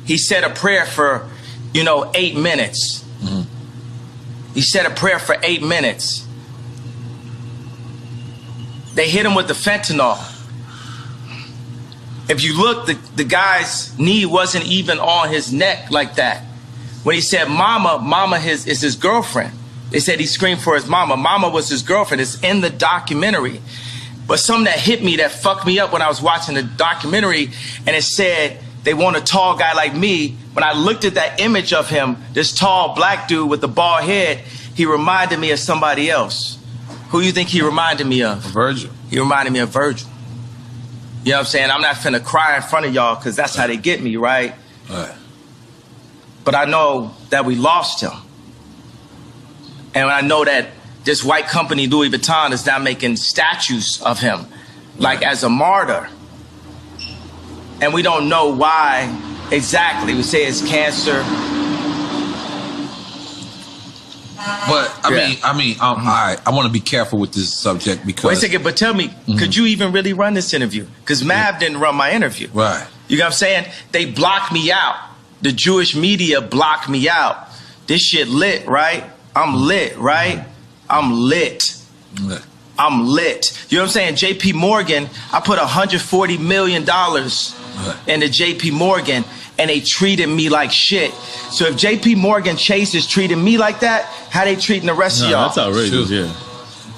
he said a prayer for, 8 minutes. Mm-hmm. He said a prayer for 8 minutes. They hit him with the fentanyl. If you look, the guy's knee wasn't even on his neck like that. When he said mama is his girlfriend. They said he screamed for his mama. Mama was his girlfriend. It's in the documentary. But something that hit me, that fucked me up when I was watching the documentary, and it said they want a tall guy like me. When I looked at that image of him, this tall black dude with the bald head, he reminded me of somebody else. Who you think he reminded me of? Virgil. He reminded me of Virgil. You know what I'm saying? I'm not finna cry in front of y'all because that's how they get me, right? Right. But I know that we lost him. And I know that this white company, Louis Vuitton, is now making statues of him, like as a martyr. And we don't know why exactly. We say it's cancer. But I mean, all right. I want to be careful with this subject because. Wait a second, but tell me, could you even really run this interview? Because Mav didn't run my interview. Right. You know what I'm saying? They blocked me out. The Jewish media blocked me out. This shit lit, right? I'm lit, right? I'm lit. I'm lit. You know what I'm saying? JP Morgan, I put $140 million into JP Morgan, and they treated me like shit. So if JP Morgan Chase is treating me like that, how they treating the rest of y'all? That's outrageous, yeah.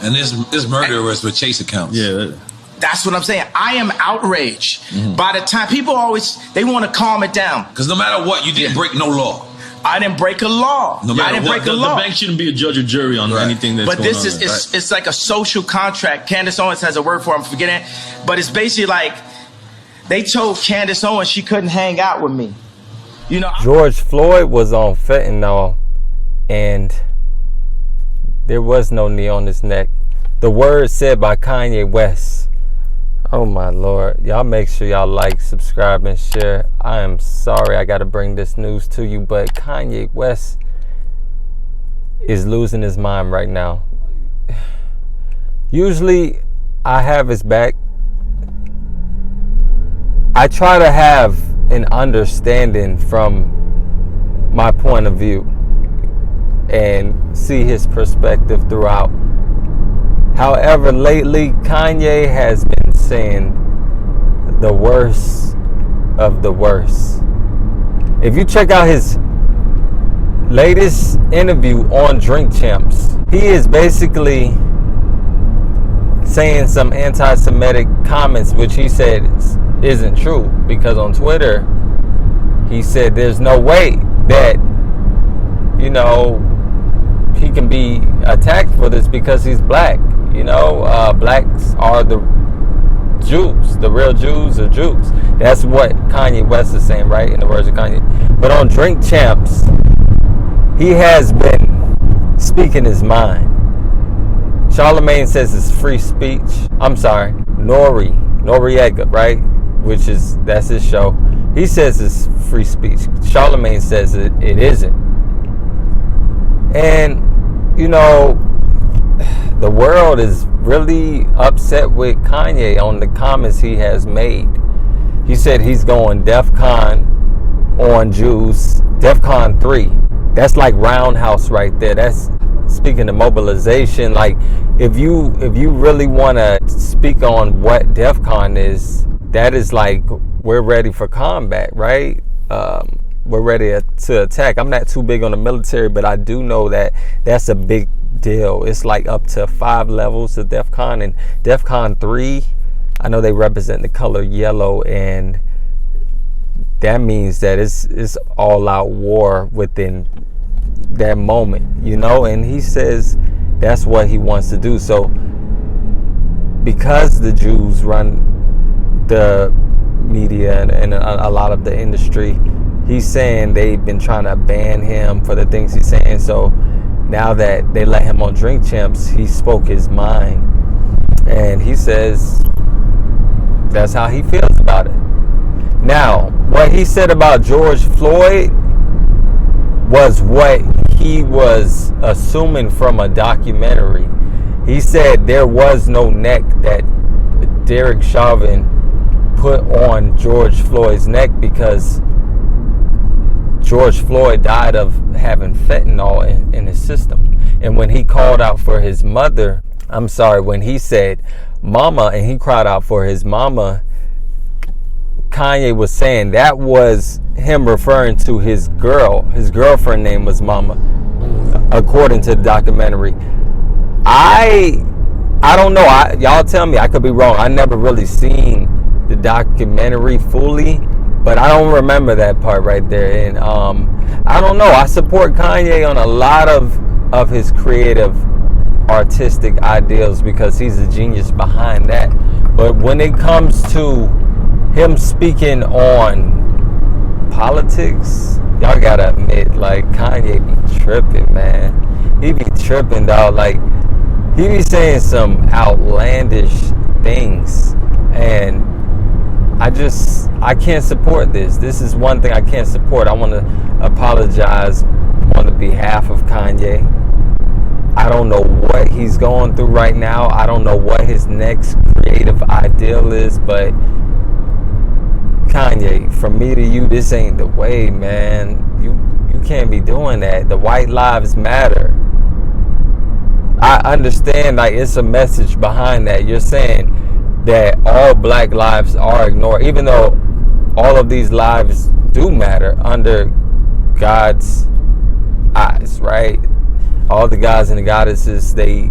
And this murderers with Chase accounts. Yeah. That's what I'm saying. I am outraged. By the time people they want to calm it down. Because no matter what, you didn't break no law. I didn't break a law. No matter what, the bank shouldn't be a judge or jury on anything that's going on. But this it's like a social contract. Candace Owens has a word for it, I'm forgetting. But it's basically like they told Candace Owens she couldn't hang out with me. George Floyd was on fentanyl, and there was no knee on his neck. The word said by Kanye West. Oh my Lord. Y'all make sure y'all like, subscribe, and share. I am sorry I got to bring this news to you, but Kanye West is losing his mind right now. Usually I have his back. I try to have an understanding from my point of view and see his perspective throughout. However, lately, Kanye has been saying the worst of the worst. If you check out his latest interview on Drink Champs, he is basically saying some anti-Semitic comments, which he said isn't true, because on Twitter, he said there's no way that, he can be attacked for this because he's black. Blacks are the Jews. The real Jews are Jews. That's what Kanye West is saying, right? In the words of Kanye. But on Drink Champs, he has been speaking his mind. Charlemagne says it's free speech. I'm sorry, Noriega, right? That's his show. He says it's free speech. Charlemagne says it isn't. And, the world is really upset with Kanye on the comments he has made. He said he's going DEFCON on Jews, DEFCON 3. That's like Roundhouse right there. That's speaking of mobilization. Like, if you really want to speak on what DEFCON is, that is like, we're ready for combat, right? We're ready to attack. I'm not too big on the military, but I do know that that's a big deal. It's like up to 5 levels of DEFCON, and DEFCON 3, I know they represent the color yellow, and that means that it's all out war within that moment, and he says that's what he wants to do. So because the Jews run the media and a lot of the industry, he's saying they've been trying to ban him for the things he's saying. So now that they let him on Drink Champs, he spoke his mind, and he says that's how he feels about it. Now, what he said about George Floyd was what he was assuming from a documentary. He said there was no neck that Derek Chauvin put on George Floyd's neck because George Floyd died of having fentanyl in his system. And when he called out for his mother, when he said mama and he cried out for his mama, Kanye was saying that was him referring to his girlfriend name was Mama, according to the documentary. I don't know. Y'all tell me, I could be wrong. I never really seen the documentary fully, but I don't remember that part right there. And I don't know. I support Kanye on a lot of his creative, artistic ideals because he's a genius behind that. But when it comes to him speaking on politics, y'all gotta admit, like, Kanye be tripping, man. He be tripping, dog. Like, he be saying some outlandish things, and I can't support this. This is one thing I can't support. I want to apologize on the behalf of Kanye. I don't know what he's going through right now. I don't know what his next creative ideal is, but Kanye, from me to you, this ain't the way, man. You can't be doing that. The white lives matter. I understand, like, it's a message behind that. You're saying that all black lives are ignored, even though all of these lives do matter under God's eyes, right? All the gods and the goddesses, they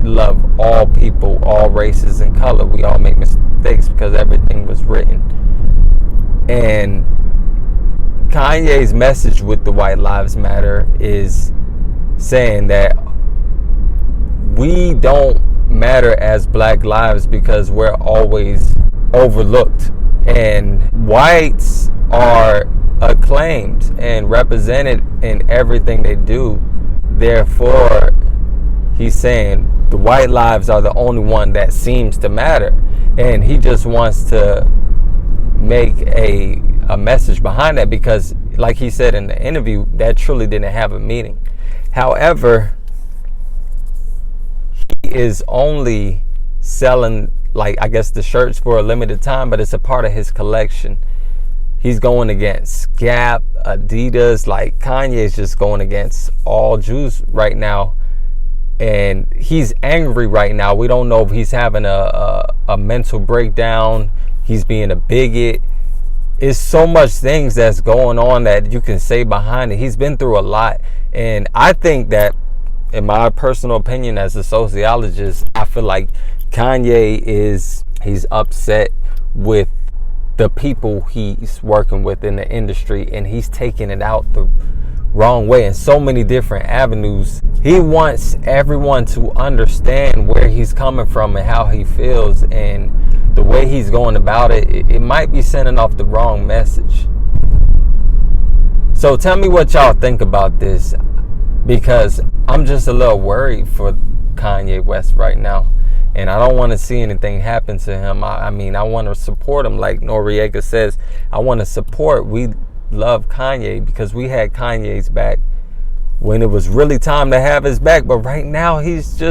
love all people, all races and color. We all make mistakes because everything was written. And Kanye's message with the White Lives Matter is saying that we don't matter as black lives because we're always overlooked, and whites are acclaimed and represented in everything they do. Therefore, he's saying the white lives are the only one that seems to matter, and he just wants to make a message behind that because, like he said in the interview, that truly didn't have a meaning. However, he is only selling, like, I guess, the shirts for a limited time, but it's a part of his collection. He's going against Gap, Adidas. Like, Kanye is just going against all Jews right now, and he's angry right now. We don't know if he's having a mental breakdown. He's being a bigot. It's so much things that's going on that you can say behind it. He's been through a lot, and I think that, in my personal opinion as a sociologist, I feel like Kanye he's upset with the people he's working with in the industry, and he's taking it out the wrong way in so many different avenues. He wants everyone to understand where he's coming from and how he feels, and the way he's going about it might be sending off the wrong message. So tell me what y'all think about this, because I'm just a little worried for Kanye West right now, and I don't want to see anything happen to him. I mean, I want to support him. Like Noriega says, I want to support. We love Kanye because we had Kanye's back when it was really time to have his back, but right now he's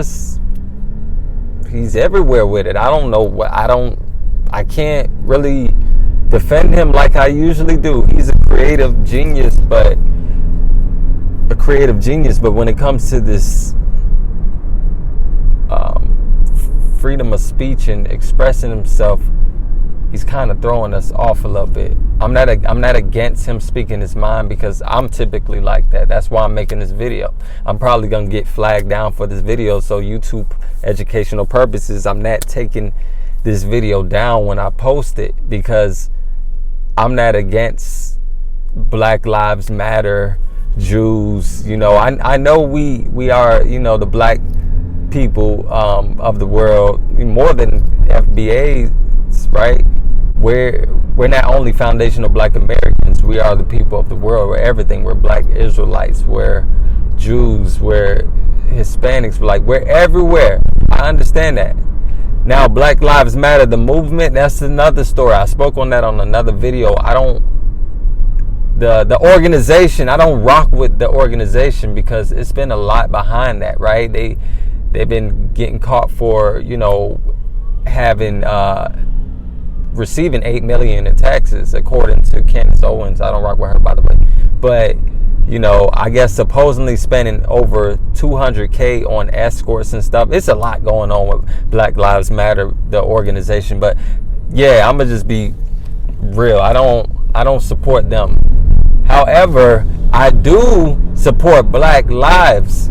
everywhere with it. I don't know what, I can't really defend him like I usually do. He's a creative genius, but when it comes to this freedom of speech and expressing himself, he's kind of throwing us off a little bit. I'm not against him speaking his mind because I'm typically like that. That's why I'm making this video. I'm probably gonna get flagged down for this video, so YouTube educational purposes, I'm not taking this video down when I post it, because I'm not against Black Lives Matter, Jews. You know, I know we are, you know, the black people of the world, more than FBAs, right? We're not only foundational black Americans, we are the people of the world. We're everything. We're black Israelites, we're Jews, we're Hispanics, we're everywhere. I understand that. Now, Black Lives Matter, the movement, that's another story. I spoke on that on another video. The organization, I don't rock with the organization because it's been a lot behind that, right? They've been getting caught for, you know, having receiving $8 million in taxes, according to Candace Owens. I don't rock with her, by the way, But I guess supposedly spending over $200K on escorts and stuff. It's a lot going on with Black Lives Matter, the organization. But yeah, I'm gonna just be real. I don't support them. However, I do support Black lives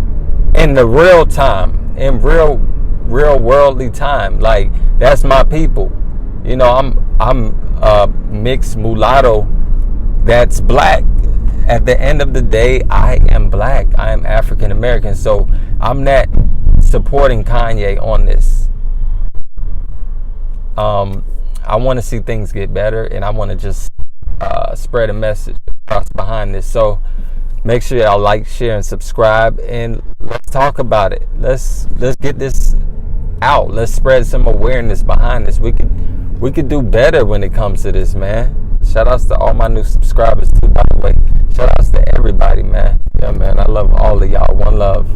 in the real time, in real worldly time. Like, that's my people. I'm mixed mulatto that's Black. At the end of the day, I am Black. I am African American. So I'm not supporting Kanye on this. I want to see things get better, and I want to just spread a message across behind this. So make sure y'all like, share, and subscribe, and let's talk about it. Let's get this out. Let's spread some awareness behind this. We could do better when it comes to this, man. Shout outs to all my new subscribers too, by the way. Shout outs to everybody, man. Yeah, man, I love all of y'all. One love.